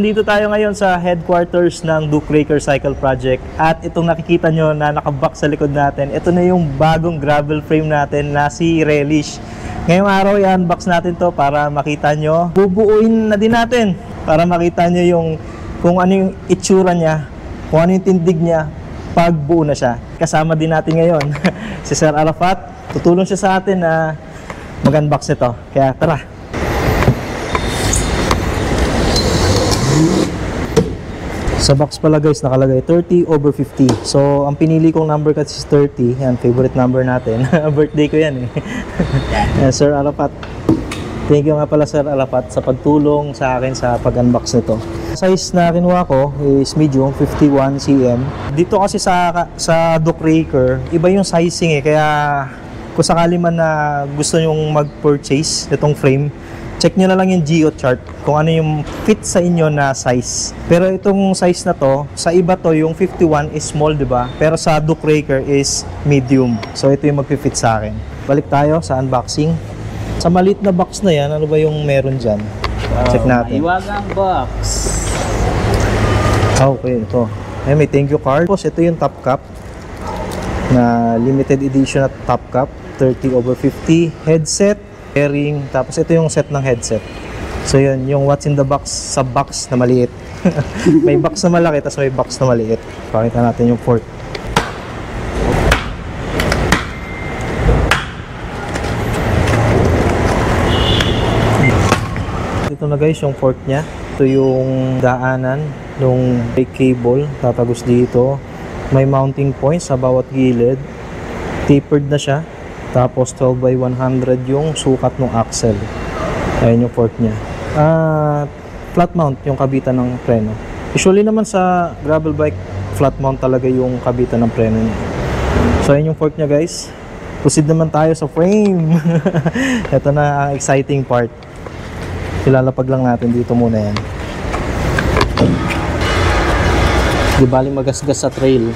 nandito tayo ngayon sa headquarters ng Duke Raker Cycle Project at itong nakikita nyo na nakabox sa likod natin, ito na yung bagong gravel frame natin na si Relish. Ngayong araw i-unbox natin to para makita nyo. Bubuuin na din natin para makita nyo yung kung ano yung itsura niya, kung ano yung tindig niya pag buo na siya. Kasama din natin ngayon si Sir Arafat. Tutulong siya sa atin na mag-unbox nito. Kaya tara! Sa box pala guys nakalagay 30/50. So ang pinili kong number kasi is 30. Yan, favorite number natin. Birthday ko yan eh. Yan, Sir Arafat. Thank you nga pala Sir Arafat sa pagtulong sa akin sa pag-unbox nito. Size na kinuha ko is medium, 51 cm. Dito kasi sa Duke Raker, iba yung sizing eh. Kaya kung sakali man na gusto nyong mag-purchase itong frame, check nyo na lang yung geo chart kung ano yung fit sa inyo na size. Pero itong size na to, sa iba to yung 51 is small, di ba? Pero sa Duke Raker is medium. So ito yung magfi-fit sa akin. Balik tayo sa unboxing. Sa maliit na box na yan, ano ba yung meron dyan? Check natin. Iwagang box. Okay, ito. Ay, may thank you card. Tapos ito yung top cup na limited edition na top cup. 30/50. Headset. Bearing, tapos ito yung set ng headset. So yun, yung what's in the box sa box na maliit. May box na malaki, tapos may box na maliit. Pakita natin yung port. Ito na guys, yung port nya. Ito yung daanan ng brake cable, tatagos dito. May mounting points sa bawat gilid. Tapered na siya. Tapos 12/100 yung sukat ng axle. Ayun yung port niya. Flat mount yung kabitan ng preno. Usually naman sa gravel bike, flat mount talaga yung kabitan ng preno niya. So ayun yung port niya guys. Proceed naman tayo sa frame. Ito na ang exciting part. Ilalapag lang natin dito muna yan. Di baling magasgas sa trail.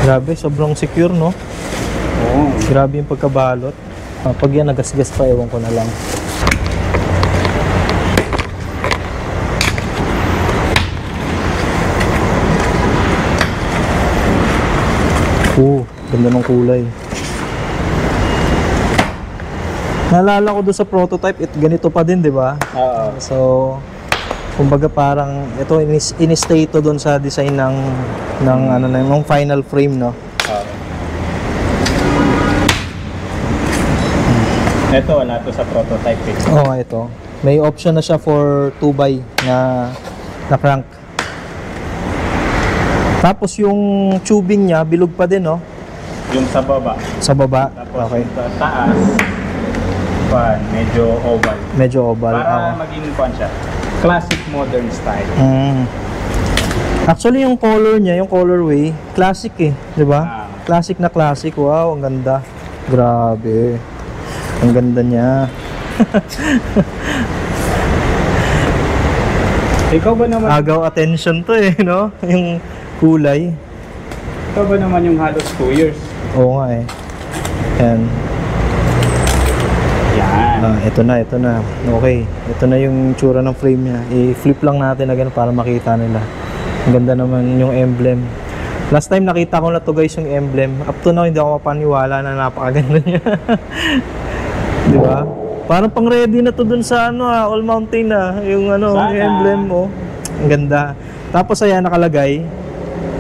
Grabe, sobrang secure, no? Oo. Grabe yung pagkabalot. Pag yan nagasgas pa, ewan ko na lang. Ganda ng kulay. Naalala ko doon sa prototype, ganito pa din, di ba? Oo. So, kumbaga parang ito in-stay ito doon sa design ng ano na yung final frame, no. Ito wala to sa prototype eh. Oo, ito. May option na siya for 2x na crank. Tapos yung tubing niya bilog pa din, no. Yung sa baba. Sa baba. Tapos Okay. sa taas, medyo oval. Medyo oval. Para maging siya. Classic modern style. Actually yung color niya, yung colorway, classic eh, 'di ba? Classic na classic. Wow, ang ganda. Grabe. Ang ganda niya. Ikaw ba naman? Agaw attention to eh, no? Yung kulay. Ikaw ba naman yung halos 2 years? Oo nga eh. Yan. Ito na. Okay. Ito na yung tsura ng frame niya. I-flip lang natin agad para makita nila. Ang ganda naman yung emblem. Last time nakita ko na to guys yung emblem. Up to now hindi ako mapaniwala na napakaganda niya. Di ba? Parang pang ready na to dun sa All Mountain na. Yung yung emblem mo. Ang ganda. Tapos ayan nakalagay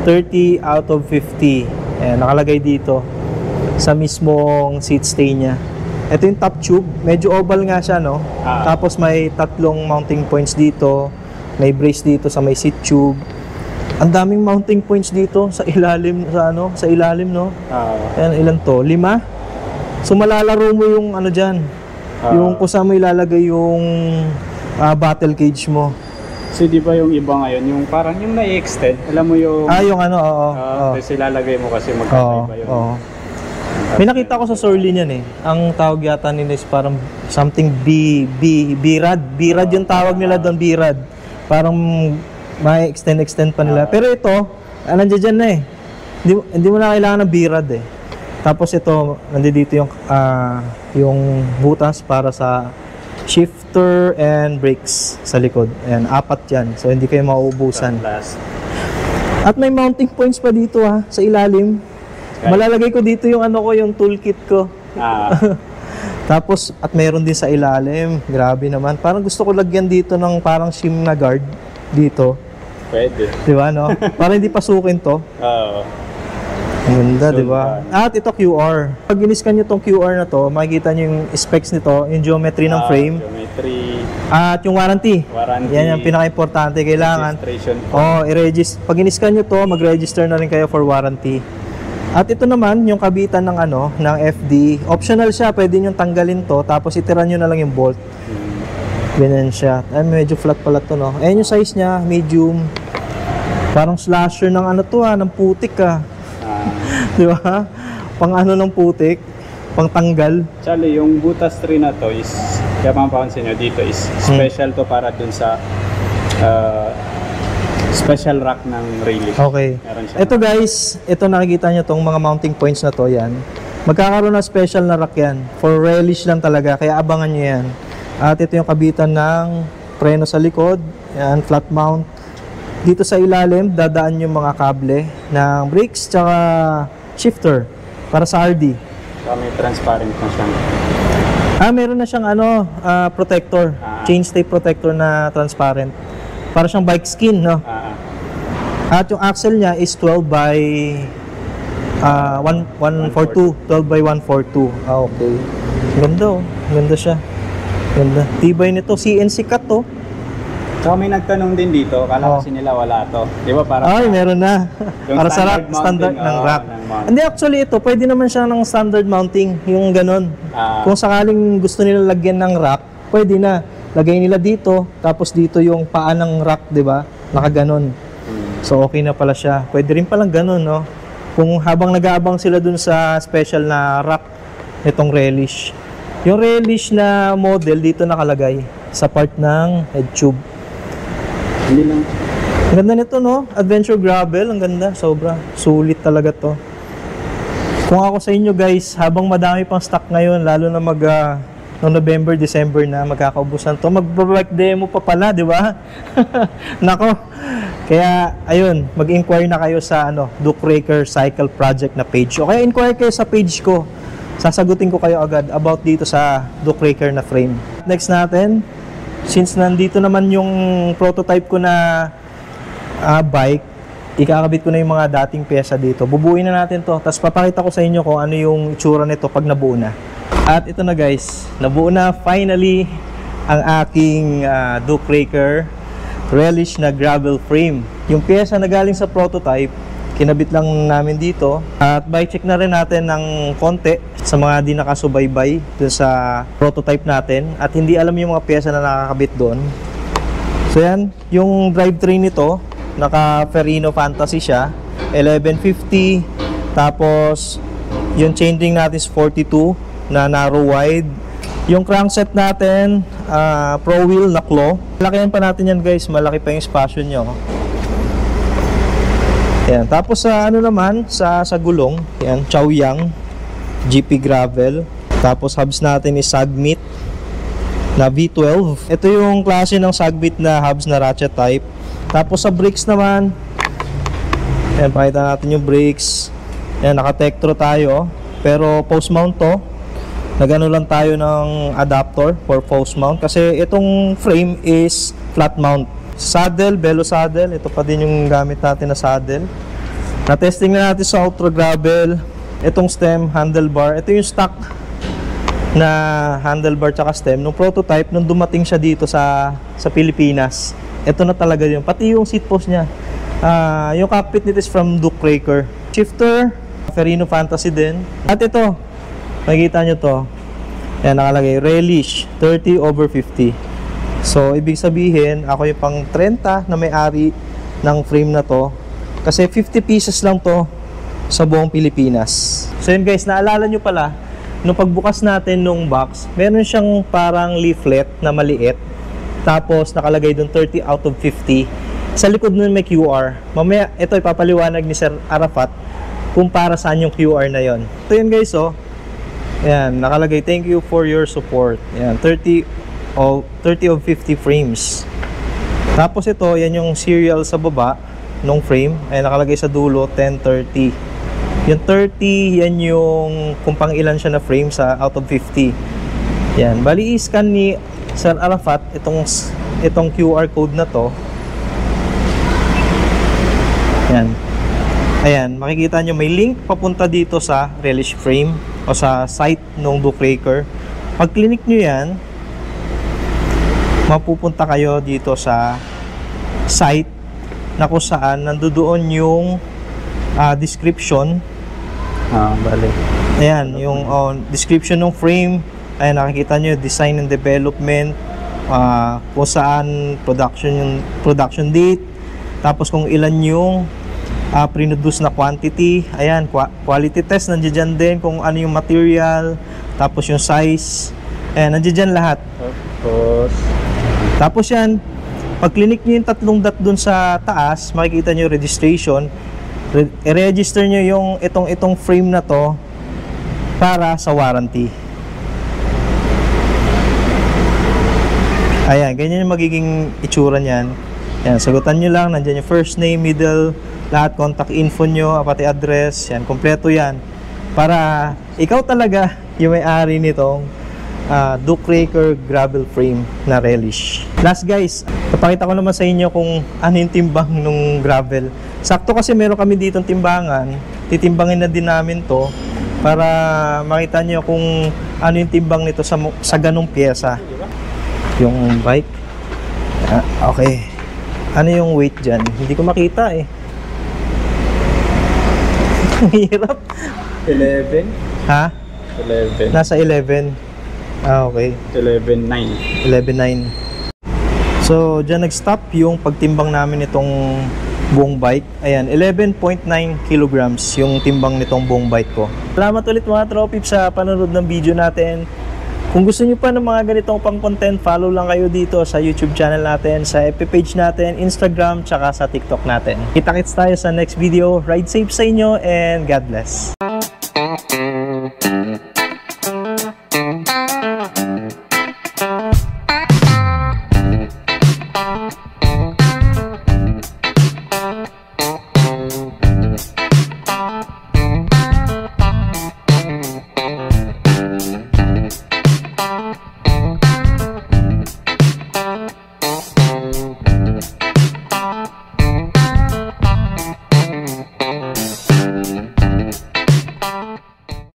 30/50. Ayan, nakalagay dito sa mismong seat stay niya. Ito yung top tube, medyo oval nga siya, no? Tapos may tatlong mounting points dito, may brace dito sa may seat tube. Ang daming mounting points dito sa ilalim, sa ilalim, no? Ayan, ilan to? 5? So malalaro mo yung diyan. Yung kung saan mo ilalagay yung battle cage mo. Kasi di ba yung iba ngayon, yung parang yung na-extend, alam mo yung... yung oo. Kasi ilalagay mo kasi magkakaiba yun. Oo. May nakita ko sa Sorly niyan eh. Ang tawag yata nila is parang something B-rad. B-rad yung tawag nila doon, B-rad. Parang may extend pa nila. Pero ito, nandiyan dyan na eh. Hindi mo na kailangan ng B-rad eh. Tapos ito, nandito yung butas para sa shifter and brakes sa likod. Ayan, 4 yan. So, hindi kayo mauubusan. Last. At may mounting points pa dito sa ilalim. Okay. Malalagay ko dito yung yung toolkit ko. Tapos, at meron din sa ilalim. Grabe naman. Parang gusto ko lagyan dito ng parang shim na guard dito. Pwede. Di ba, no? Para hindi pasukin to. Oo. Ang ganda, di ba? At ito QR. Pag in-scan nyo tong QR na to, makikita nyo yung specs nito, yung geometry ng frame. Geometry. At yung warranty. Warranty. Yan yung pinaka-importante. Kailangan. Registration. I-register. Pag in-scan nyo to, mag-register na rin kayo for warranty. At ito naman, yung kabitan ng ng FD. Optional siya. Pwede nyo tanggalin to, tapos itira nyo na lang yung bolt. Ganyan siya. Ay, medyo flat pala to, no? Ayan yung size niya, medium. Parang slasher ng ng putik, Di ba? Pang ng putik, pang tanggal. Actually, yung butas 3 na to is, kaya mapapansin nyo dito is special to para dun sa special rack ng railing. Okay. Ito guys, ito nakikita nyo tong mga mounting points na to, yan. Magkakaroon na special na rack yan. For relish lang talaga, kaya abangan nyo yan. At ito yung kabitan ng preno sa likod, yan, flat mount. Dito sa ilalim, dadaan yung mga kable ng brakes tsaka shifter para sa RD. So, may transparent na siya. Meron na siyang protector, chain stay protector na transparent. Para siyang bike skin, no? At yung axle niya is 12 by 142. 12 by 142. Okay. Ganda, Ganda siya. Ganda. Tibay nito. CNC cut, to. So, may nagtanong din dito, kala kasi nila wala to. Di ba? Para meron na. Para sa standard ng rack. Hindi, actually ito, pwede naman siya ng standard mounting, yung ganon. Kung sakaling gusto nila lagyan ng rack, pwede na. Lagay nila dito, tapos dito yung paa ng rack, di ba? Nakaganon. So, okay na pala siya. Pwede rin palang ganon, no? Kung habang nag-aabang sila dun sa special na rack, itong relish. Yung relish na model, dito nakalagay sa part ng head tube. Hindi lang. Ang ganda nito, no? Adventure gravel, ang ganda. Sobra. Sulit talaga to. Kung ako sa inyo, guys, habang madami pang stock ngayon, lalo na no November, December na, magkakaubusan to. Mag-bike demo pa pala, di ba? Nako. Kaya, ayun, mag-inquire na kayo sa Duke Raker Cycle Project na page. O kaya inquire kayo sa page ko. Sasagutin ko kayo agad about dito sa Duke Raker na frame. Next natin, since nandito naman yung prototype ko na bike, ikakabit ko na yung mga dating pyesa dito. Bubuuin na natin to. Tapos papakita ko sa inyo kung ano yung itsura nito pag nabuo na. At ito na guys, nabuo na finally ang aking Duke Raker relish na gravel frame. Yung pyesa na galing sa prototype, kinabit lang namin dito. At bike check na rin natin ng konti sa mga di nakasubaybay dun sa prototype natin. At hindi alam yung mga pyesa na nakakabit doon. So yan, yung drivetrain nito, naka Ferrino Fantasy siya, 1150. Tapos, yung chainring natin is 42 na narrow wide. Yung crankset natin, pro wheel na claw. Lakihan pa natin yan guys, malaki pa yung spasyo nyo. Yan. Tapos sa naman, sa gulong, yan, Chaoyang GP Gravel. Tapos hubs natin is Sagmit na V12. Ito yung klase ng Sagmit na hubs na ratchet type. Tapos sa brakes naman, yan, pakita natin yung brakes. Yan, naka-Tektro tayo, pero post mount to. Nagano lang tayo ng adapter for post mount kasi itong frame is flat mount. Saddle, Velo saddle, ito pa din yung gamit natin na saddle. Na-testing na natin sa Ultra Gravel. Itong stem, handlebar, ito yung stock na handlebar tsaka stem nung prototype nung dumating siya dito sa Pilipinas. Ito na talaga yun, pati yung seat post niya. Yung cockpit nito is from Duke Raker. Shifter, Ferrino Fantasy din. At ito, makikita nyo to, yan nakalagay, relish 30/50. So, ibig sabihin, ako yung pang 30 na may-ari ng frame na to. Kasi 50 pieces lang to sa buong Pilipinas. So, yun guys, naalala nyo pala, nung pagbukas natin nung box, meron siyang parang leaflet na maliit. Tapos, nakalagay dun 30/50. Sa likod nun may QR. Mamaya, ito ipapaliwanag ni Sir Arafat kung para saan yung QR na yon. Ito yun guys, oh. Ayan, nakalagay, thank you for your support. Ayan, 30 of 50 frames. Tapos ito, yan yung serial sa baba nung frame. Ayan, nakalagay sa dulo, 1030. Yung 30, yan yung kung pang ilan siya na frame sa out of 50. Yan, bali i-scan ni Sir Arafat itong QR code na to. Yan. Ayan, makikita nyo may link papunta dito sa relish frame o sa site ng Bookmaker. Pag click nyo yan, mapupunta kayo dito sa site na kung saan nandoon yung description. Bali. Ayan, yung description ng frame. Ayan, nakikita nyo, design and development, kung saan production date, tapos kung ilan yung produce na quantity. Ayan, quality test, nandiyan din kung ano yung material, tapos yung size. Ayan, nandiyan lahat. Tapos yan, pag click nyo yung tatlong dot dun sa taas, makikita nyo registration. I-register nyo yung itong frame na to para sa warranty. Ayan, ganyan yung magiging itsura niyan. Ayan, sagutan nyo lang, nandyan yung first name, middle, lahat, contact info nyo, pati address, yan, kompleto yan. Para ikaw talaga yung may-ari nitong Bookmaker gravel frame na relish. Last guys, papakita ko naman sa inyo kung ano yung timbang ng gravel. Sakto kasi meron kami dito timbangan, titimbangin na din namin to para makita nyo kung ano yung timbang nito sa ganong pyesa. Yung bike. Okay. Ano yung weight dyan? Hindi ko makita eh. Ang hirap. 11? Ha? 11. Nasa 11. Okay. 11.9. 11.9. So, dyan nag-stop yung pagtimbang namin itong buong bike. Ayan, 11.9 kilograms yung timbang nitong buong bike ko. Salamat ulit mga tropip sa panonood ng video natin. Kung gusto nyo pa ng mga ganitong pang content, follow lang kayo dito sa YouTube channel natin, sa FB page natin, Instagram, tsaka sa TikTok natin. Kita-kits tayo sa next video. Ride safe sa inyo and God bless.